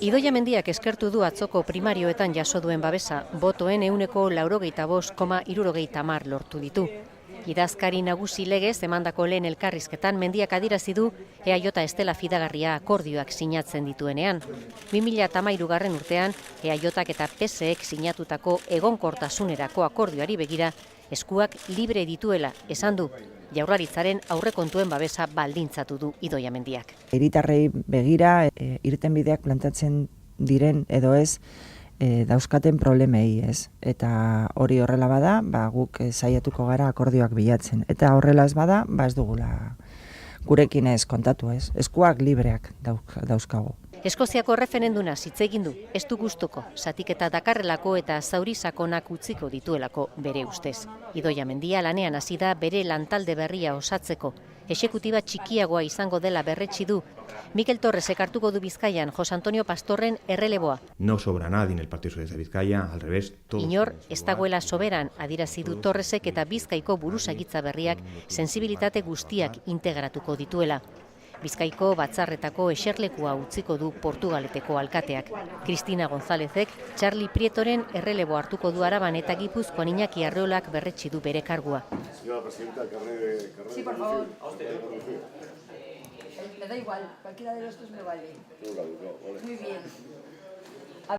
Idoia Mendiak eskertu du atzoko primarioetan jaso duen babesa, botoen 75,70 lortu ditu. Idazkari nagusi legez emandako lehen elkarrizketan Mendiak adierazi du EAJ estela fidagarria akordioak sinatzen dituenean. 2013 urtean EAJak eta PSek sinatutako egonkortasunerako akordioari begira eskuak libre dituela esan du. Jaurlaritzaren aurrekontuen babesa baldintzatu du Idoia Mendiak. Hiritarrei begira irtenbideak plantatzen diren edo ez dauzkaten problemei, ez? Eta hori horrela bada, guk saiatuko gara akordioak bilatzen. Eta horrela ez bada, ez dugula gurekin ez kontatu, ez? Eskuak libreak dauzkago. Eskoziako erreferenduna hitz egin du, ez du gustuko, zatiketa dakarrelako eta zauri sakonak utziko dituelako bere ustez. Idoia Mendia lanean hasi da bere lantalde berria osatzeko. Exekutiba txikiagoa izango dela berretsi du. Mikel Torresek hartuko du Bizkaian Jose Antonio Pastorren erreleboa. No sobra nadie en el Partido Socialista de Bizkaia, al revés. Inor ez dagoela soberan adierazi du Torresek eta Bizkaiko buruzagitza berriak sensibilitate guztiak integratuko dituela. Bizkaiko batzarretako eserlekua utziko du Portugaleteko alkateak. Cristina Gonzálezek Charlie Prietoren errelebo hartuko du Araban eta Gipuzkoan Iñaki Arreolak berretsi du bere kargua. Sí, por favor. Me da igual, cualquiera de los dos me vale. Muy bien.